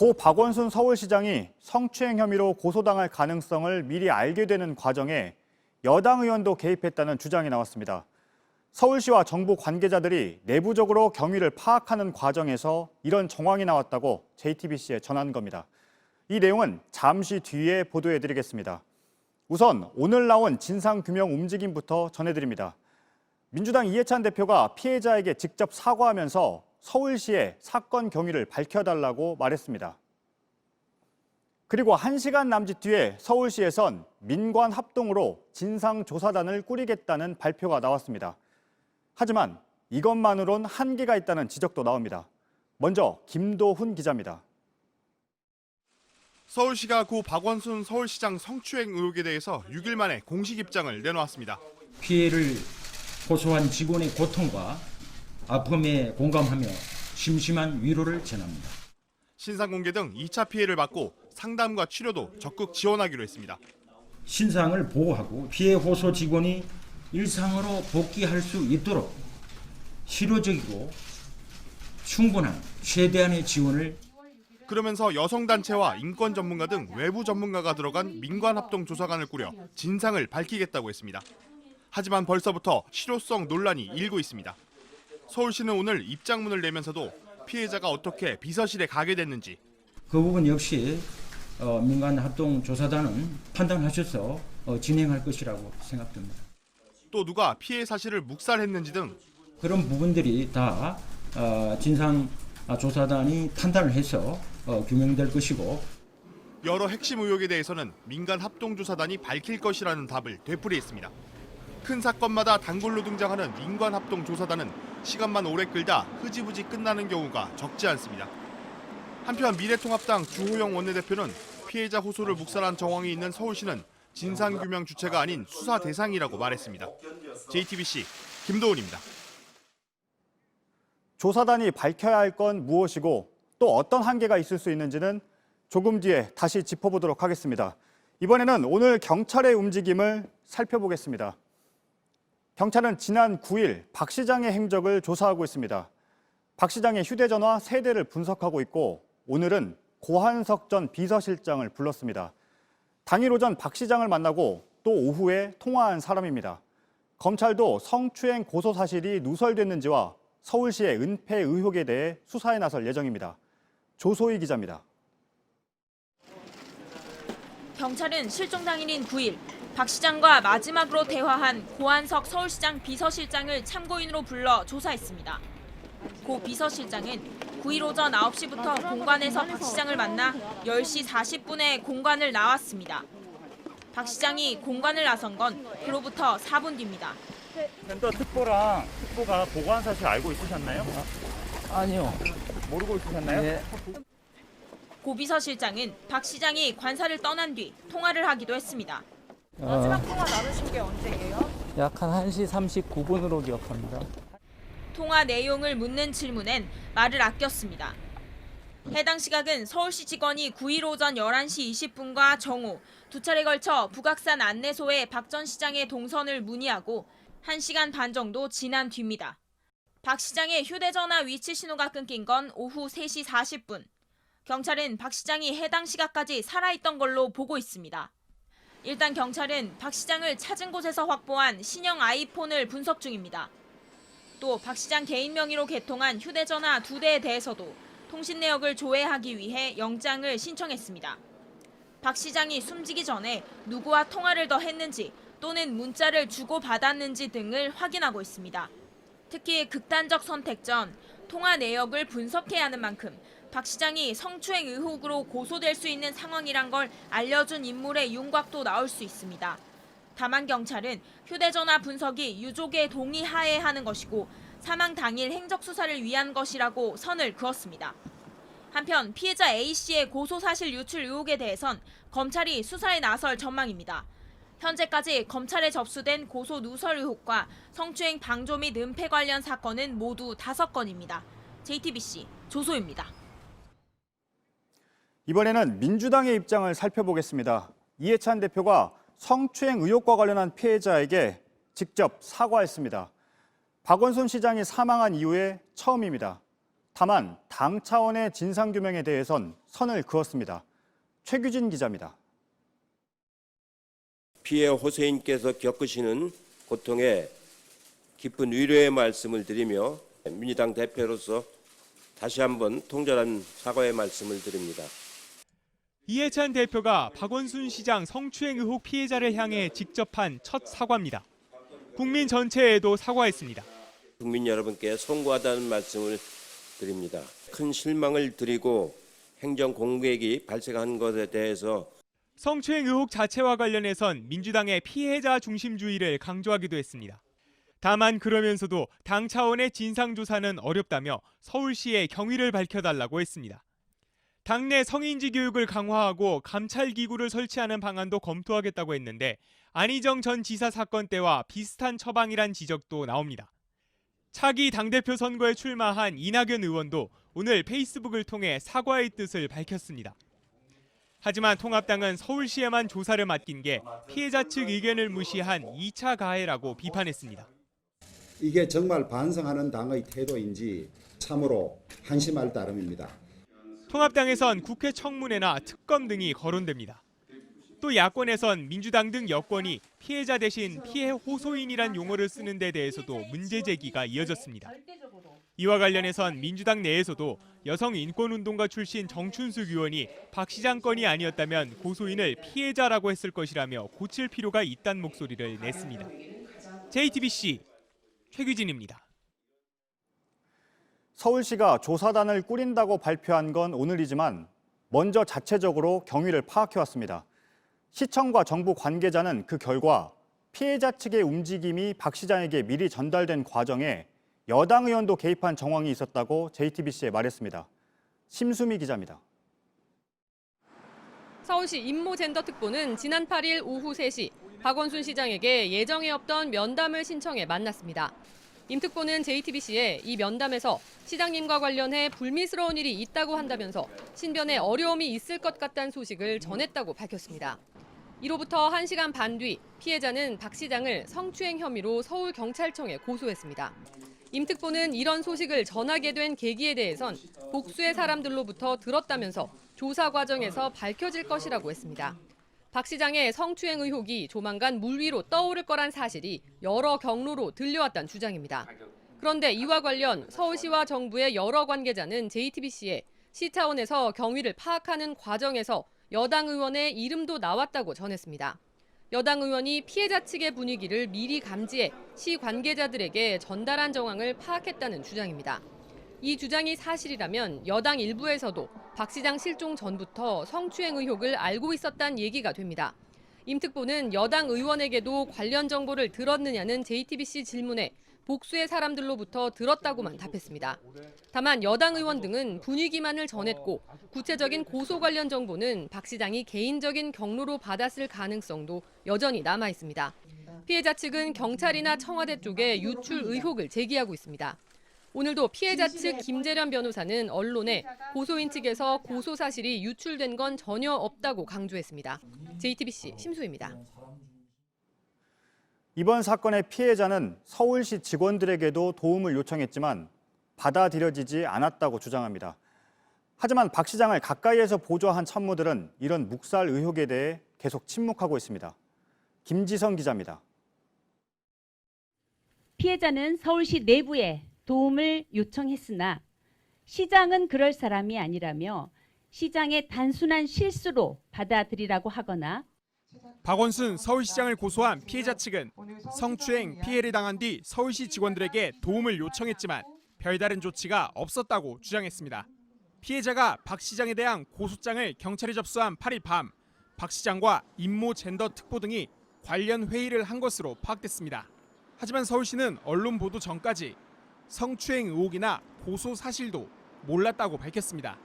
고 박원순 서울시장이 성추행 혐의로 고소당할 가능성을 미리 알게 되는 과정에 여당 의원도 개입했다는 주장이 나왔습니다. 서울시와 정부 관계자들이 내부적으로 경위를 파악하는 과정에서 이런 정황이 나왔다고 JTBC에 전한 겁니다. 이 내용은 잠시 뒤에 보도해드리겠습니다. 우선 오늘 나온 진상규명 움직임부터 전해드립니다. 민주당 이해찬 대표가 피해자에게 직접 사과하면서 서울시에 사건 경위를 밝혀달라고 말했습니다. 그리고 1시간 남짓 뒤에 서울시에선 민관 합동으로 진상조사단을 꾸리겠다는 발표가 나왔습니다. 하지만 이것만으론 한계가 있다는 지적도 나옵니다. 먼저 김도훈 기자입니다. 서울시가 고 박원순 서울시장 성추행 의혹에 대해서 6일 만에 공식 입장을 내놓았습니다. 피해를 호소한 직원의 고통과 아픔에 공감하며 심심한 위로를 전합니다. 신상공개 등 2차 피해를 받고 상담과 치료도 적극 지원하기로 했습니다. 신상을 보호하고 피해 호소 직원이 일상으로 복귀할 수 있도록 실효적이고 충분한 최대한의 지원을. 그러면서 여성단체와 인권 전문가 등 외부 전문가가 들어간 민관합동조사관을 꾸려 진상을 밝히겠다고 했습니다. 하지만 벌써부터 실효성 논란이 일고 있습니다. 서울시는 오늘 입장문을 내면서도 피해자가 어떻게 비서실에 가게 됐는지, 그 부분 역시 민간합동조사단은 판단하셔서 진행할 것이라고 생각됩니다. 또 누가 피해 사실을 묵살했는지 등 그런 부분들이 다 진상조사단이 판단을 해서 규명될 것이고, 여러 핵심 의혹에 대해서는 민간합동조사단이 밝힐 것이라는 답을 되풀이했습니다. 큰 사건마다 단골로 등장하는 민관합동조사단은 시간만 오래 끌다 흐지부지 끝나는 경우가 적지 않습니다. 한편 미래통합당 주호영 원내대표는 피해자 호소를 묵살한 정황이 있는 서울시는 진상규명 주체가 아닌 수사 대상이라고 말했습니다. JTBC 김도훈입니다. 조사단이 밝혀야 할 건 무엇이고 또 어떤 한계가 있을 수 있는지는 조금 뒤에 다시 짚어보도록 하겠습니다. 이번에는 오늘 경찰의 움직임을 살펴보겠습니다. 경찰은 지난 9일 박 시장의 행적을 조사하고 있습니다. 박 시장의 휴대전화 3대를 분석하고 있고 오늘은 고한석 전 비서실장을 불렀습니다. 당일 오전 박 시장을 만나고 또 오후에 통화한 사람입니다. 검찰도 성추행 고소 사실이 누설됐는지와 서울시의 은폐 의혹에 대해 수사에 나설 예정입니다. 조소희 기자입니다. 경찰은 실종 당일인 9일 박 시장과 마지막으로 대화한 고한석 서울시장 비서실장을 참고인으로 불러 조사했습니다. 고 비서실장은 9일 오전 9시부터 공관에서 박 시장을 만나 10시 40분에 공관을 나왔습니다. 박 시장이 공관을 나선 건 그로부터 4분 뒤입니다. 센터 특보랑 특보가 보고한 사실 알고 있으셨나요? 아니요. 모르고 있으셨나요? 네. 고 비서실장은 박 시장이 관사를 떠난 뒤 통화를 하기도 했습니다. 마지막 통화 나누신 게 언제예요? 약 한 1시 39분으로 기억합니다. 통화 내용을 묻는 질문엔 말을 아꼈습니다. 해당 시각은 서울시 직원이 9일 오전 11시 20분과 정오 두 차례 걸쳐 북악산 안내소에 박 전 시장의 동선을 문의하고 1시간 반 정도 지난 뒤입니다. 박 시장의 휴대전화 위치 신호가 끊긴 건 오후 3시 40분. 경찰은 박 시장이 해당 시각까지 살아있던 걸로 보고 있습니다. 일단 경찰은 박 시장을 찾은 곳에서 확보한 신형 아이폰을 분석 중입니다. 또 박 시장 개인 명의로 개통한 휴대전화 2대에 대해서도 통신 내역을 조회하기 위해 영장을 신청했습니다. 박 시장이 숨지기 전에 누구와 통화를 더 했는지 또는 문자를 주고받았는지 등을 확인하고 있습니다. 특히 극단적 선택 전 통화 내역을 분석해야 하는 만큼 박 시장이 성추행 의혹으로 고소될 수 있는 상황이란 걸 알려준 인물의 윤곽도 나올 수 있습니다. 다만 경찰은 휴대전화 분석이 유족의 동의하에 하는 것이고 사망 당일 행적 수사를 위한 것이라고 선을 그었습니다. 한편 피해자 A씨의 고소 사실 유출 의혹에 대해선 검찰이 수사에 나설 전망입니다. 현재까지 검찰에 접수된 고소 누설 의혹과 성추행 방조 및 은폐 관련 사건은 모두 5건입니다. JTBC 조소입니다. 이번에는 민주당의 입장을 살펴보겠습니다. 이해찬 대표가 성추행 의혹과 관련한 피해자에게 직접 사과했습니다. 박원순 시장이 사망한 이후에 처음입니다. 다만 당 차원의 진상규명에 대해선 선을 그었습니다. 최규진 기자입니다. 피해 호소인께서 겪으시는 고통에 깊은 위로의 말씀을 드리며 민주당 대표로서 다시 한번 통절한 사과의 말씀을 드립니다. 이해찬 대표가 박원순 시장 성추행 의혹 피해자를 향해 직접 한 첫 사과입니다. 국민 전체에도 사과했습니다. 국민 여러분께 송구하다는 말씀을 드립니다. 큰 실망을 드리고 행정 공백이 발생한 것에 대해서 성추행 의혹 자체와 관련해선 민주당의 피해자 중심주의를 강조하기도 했습니다. 다만 그러면서도 당 차원의 진상조사는 어렵다며 서울시에 경위를 밝혀달라고 했습니다. 당내 성인지 교육을 강화하고 감찰기구를 설치하는 방안도 검토하겠다고 했는데 안희정 전 지사 사건 때와 비슷한 처방이란 지적도 나옵니다. 차기 당대표 선거에 출마한 이낙연 의원도 오늘 페이스북을 통해 사과의 뜻을 밝혔습니다. 하지만 통합당은 서울시에만 조사를 맡긴 게 피해자 측 의견을 무시한 2차 가해라고 비판했습니다. 이게 정말 반성하는 당의 태도인지 참으로 한심할 따름입니다. 통합당에선 국회 청문회나 특검 등이 거론됩니다. 또 야권에선 민주당 등 여권이 피해자 대신 피해 호소인이란 용어를 쓰는 데 대해서도 문제 제기가 이어졌습니다. 이와 관련해선 민주당 내에서도 여성인권운동가 출신 정춘숙 의원이 박 시장 건이 아니었다면 고소인을 피해자라고 했을 것이라며 고칠 필요가 있다는 목소리를 냈습니다. JTBC 최규진입니다. 서울시가 조사단을 꾸린다고 발표한 건 오늘이지만 먼저 자체적으로 경위를 파악해왔습니다. 시청과 정부 관계자는 그 결과 피해자 측의 움직임이 박 시장에게 미리 전달된 과정에 여당 의원도 개입한 정황이 있었다고 JTBC에 말했습니다. 심수미 기자입니다. 서울시 임모젠더특보는 지난 8일 오후 3시 박원순 시장에게 예정에 없던 면담을 신청해 만났습니다. 임 특보는 JTBC에 이 면담에서 시장님과 관련해 불미스러운 일이 있다고 한다면서 신변에 어려움이 있을 것 같다는 소식을 전했다고 밝혔습니다. 이로부터 1시간 반 뒤 피해자는 박 시장을 성추행 혐의로 서울경찰청에 고소했습니다. 임 특보는 이런 소식을 전하게 된 계기에 대해선 복수의 사람들로부터 들었다면서 조사 과정에서 밝혀질 것이라고 했습니다. 박 시장의 성추행 의혹이 조만간 물 위로 떠오를 거란 사실이 여러 경로로 들려왔다는 주장입니다. 그런데 이와 관련 서울시와 정부의 여러 관계자는 JTBC에 시 차원에서 경위를 파악하는 과정에서 여당 의원의 이름도 나왔다고 전했습니다. 여당 의원이 피해자 측의 분위기를 미리 감지해 시 관계자들에게 전달한 정황을 파악했다는 주장입니다. 이 주장이 사실이라면 여당 일부에서도 박 시장 실종 전부터 성추행 의혹을 알고 있었다는 얘기가 됩니다. 임 특보는 여당 의원에게도 관련 정보를 들었느냐는 JTBC 질문에 복수의 사람들로부터 들었다고만 답했습니다. 다만 여당 의원 등은 분위기만을 전했고 구체적인 고소 관련 정보는 박 시장이 개인적인 경로로 받았을 가능성도 여전히 남아 있습니다. 피해자 측은 경찰이나 청와대 쪽에 유출 의혹을 제기하고 있습니다. 오늘도 피해자 측 김재련 변호사는 언론에 고소인 측에서 고소 사실이 유출된 건 전혀 없다고 강조했습니다. JTBC 심수희입니다. 이번 사건의 피해자는 서울시 직원들에게도 도움을 요청했지만 받아들여지지 않았다고 주장합니다. 하지만 박 시장을 가까이에서 보좌한 참모들은 이런 묵살 의혹에 대해 계속 침묵하고 있습니다. 김지성 기자입니다. 피해자는 서울시 내부에 도움을 요청했으나 시장은 그럴 사람이 아니라며 시장의 단순한 실수로 받아들이라고 하거나 박원순 서울시장을 고소한 피해자 측은 성추행 피해를 당한 뒤 서울시 직원들에게 도움을 요청했지만 별다른 조치가 없었다고 주장했습니다. 피해자가 박 시장에 대한 고소장을 경찰에 접수한 8일 밤 박 시장과 임모젠더특보 등이 관련 회의를 한 것으로 파악됐습니다. 하지만 서울시는 언론 보도 전까지 성추행 의혹이나 고소 사실도 몰랐다고 밝혔습니다.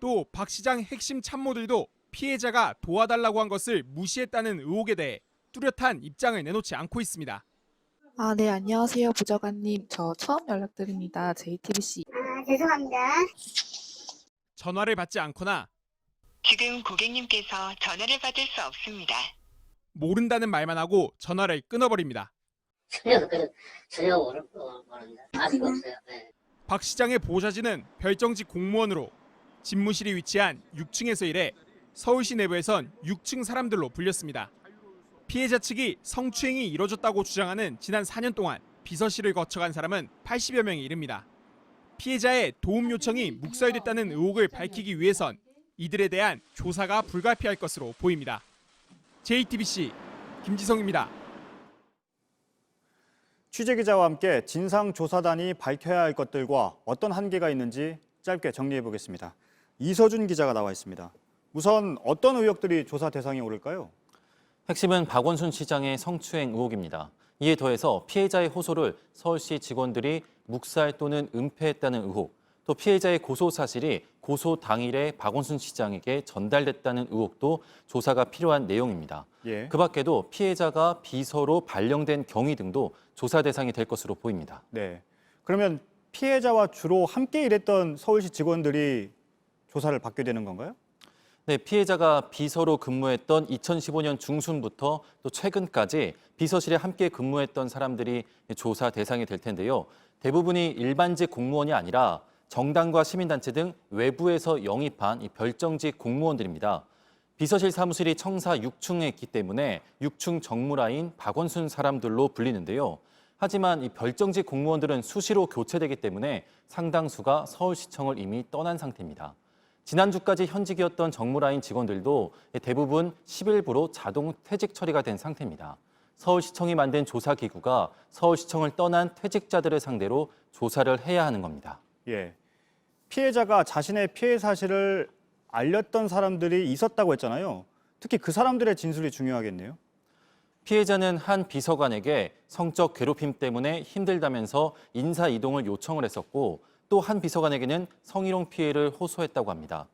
또 박 시장 핵심 참모들도 피해자가 도와달라고 한 것을 무시했다는 의혹에 대해 뚜렷한 입장을 내놓지 않고 있습니다. 네, 안녕하세요, 부장관님. 저 처음 연락드립니다. JTBC. 죄송합니다. 전화를 받지 않거나 지금 고객님께서 전화를 받을 수 없습니다. 모른다는 말만 하고 전화를 끊어버립니다. 전혀 모르는데 아직 없어요. 네. 박 시장의 보좌진은 별정직 공무원으로 집무실이 위치한 6층에서 일해 서울시 내부에선 6층 사람들로 불렸습니다. 피해자 측이 성추행이 이뤄졌다고 주장하는 지난 4년 동안 비서실을 거쳐간 사람은 80여 명에 이릅니다. 피해자의 도움 요청이 묵살됐다는 의혹을 밝히기 위해선 이들에 대한 조사가 불가피할 것으로 보입니다. JTBC 김지성입니다. 취재기자와 함께 진상조사단이 밝혀야 할 것들과 어떤 한계가 있는지 짧게 정리해 보겠습니다. 이서준 기자가 나와 있습니다. 우선 어떤 의혹들이 조사 대상에 오를까요? 핵심은 박원순 시장의 성추행 의혹입니다. 이에 더해서 피해자의 호소를 서울시 직원들이 묵살 또는 은폐했다는 의혹, 또 피해자의 고소 사실이 고소 당일에 박원순 시장에게 전달됐다는 의혹도 조사가 필요한 내용입니다. 예. 그 밖에도 피해자가 비서로 발령된 경위 등도 조사 대상이 될 것으로 보입니다. 네. 그러면 피해자와 주로 함께 일했던 서울시 직원들이 조사를 받게 되는 건가요? 네, 피해자가 비서로 근무했던 2015년 중순부터 또 최근까지 비서실에 함께 근무했던 사람들이 조사 대상이 될 텐데요. 대부분이 일반직 공무원이 아니라 정당과 시민단체 등 외부에서 영입한 이 별정직 공무원들입니다. 비서실 사무실이 청사 6층에 있기 때문에 6층 정무라인 박원순 사람들로 불리는데요. 하지만 이 별정직 공무원들은 수시로 교체되기 때문에 상당수가 서울시청을 이미 떠난 상태입니다. 지난주까지 현직이었던 정무라인 직원들도 대부분 10일부로 자동 퇴직 처리가 된 상태입니다. 서울시청이 만든 조사기구가 서울시청을 떠난 퇴직자들을 상대로 조사를 해야 하는 겁니다. 예. 피해자가 자신의 피해 사실을 알렸던 사람들이 있었다고 했잖아요. 특히 그 사람들의 진술이 중요하겠네요. 피해자는 한 비서관에게 성적 괴롭힘 때문에 힘들다면서 인사 이동을 요청을 했었고 또 한 비서관에게는 성희롱 피해를 호소했다고 합니다.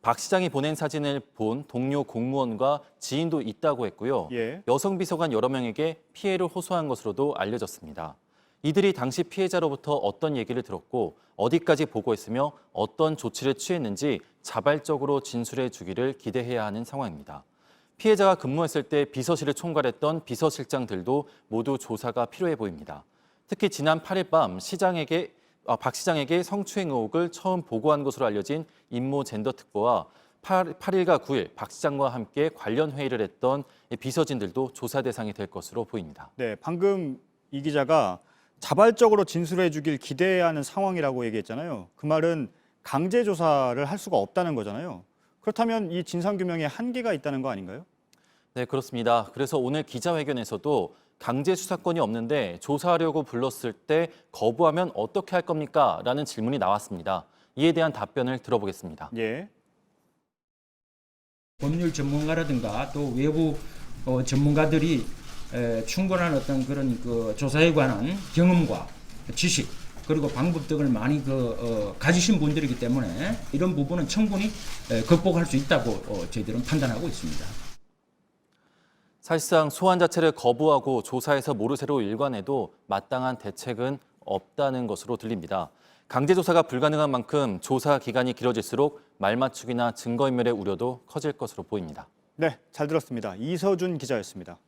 박 시장이 보낸 사진을 본 동료 공무원과 지인도 있다고 했고요. 예. 여성 비서관 여러 명에게 피해를 호소한 것으로도 알려졌습니다. 이들이 당시 피해자로부터 어떤 얘기를 들었고 어디까지 보고했으며 어떤 조치를 취했는지 자발적으로 진술해 주기를 기대해야 하는 상황입니다. 피해자가 근무했을 때 비서실을 총괄했던 비서실장들도 모두 조사가 필요해 보입니다. 특히 지난 8일 밤 박 시장에게 성추행 의혹을 처음 보고한 것으로 알려진 임모 젠더 특보와 8일과 9일 박 시장과 함께 관련 회의를 했던 비서진들도 조사 대상이 될 것으로 보입니다. 네, 방금 이 기자가 자발적으로 진술해 주길 기대해야 하는 상황이라고 얘기했잖아요. 그 말은 강제 조사를 할 수가 없다는 거잖아요. 그렇다면 이 진상규명에 한계가 있다는 거 아닌가요? 네, 그렇습니다. 그래서 오늘 기자회견에서도 강제 수사권이 없는데 조사하려고 불렀을 때 거부하면 어떻게 할 겁니까? 라는 질문이 나왔습니다. 이에 대한 답변을 들어보겠습니다. 예. 법률 전문가라든가 또 외부 전문가들이 충분한 어떤 그런 그 조사에 관한 경험과 지식 그리고 방법 등을 많이 가지신 분들이기 때문에 이런 부분은 충분히 극복할 수 있다고 저희들은 판단하고 있습니다. 사실상 소환 자체를 거부하고 조사에서 모르쇠로 일관해도 마땅한 대책은 없다는 것으로 들립니다. 강제 조사가 불가능한 만큼 조사 기간이 길어질수록 말맞추기나 증거인멸의 우려도 커질 것으로 보입니다. 네, 잘 들었습니다. 이서준 기자였습니다.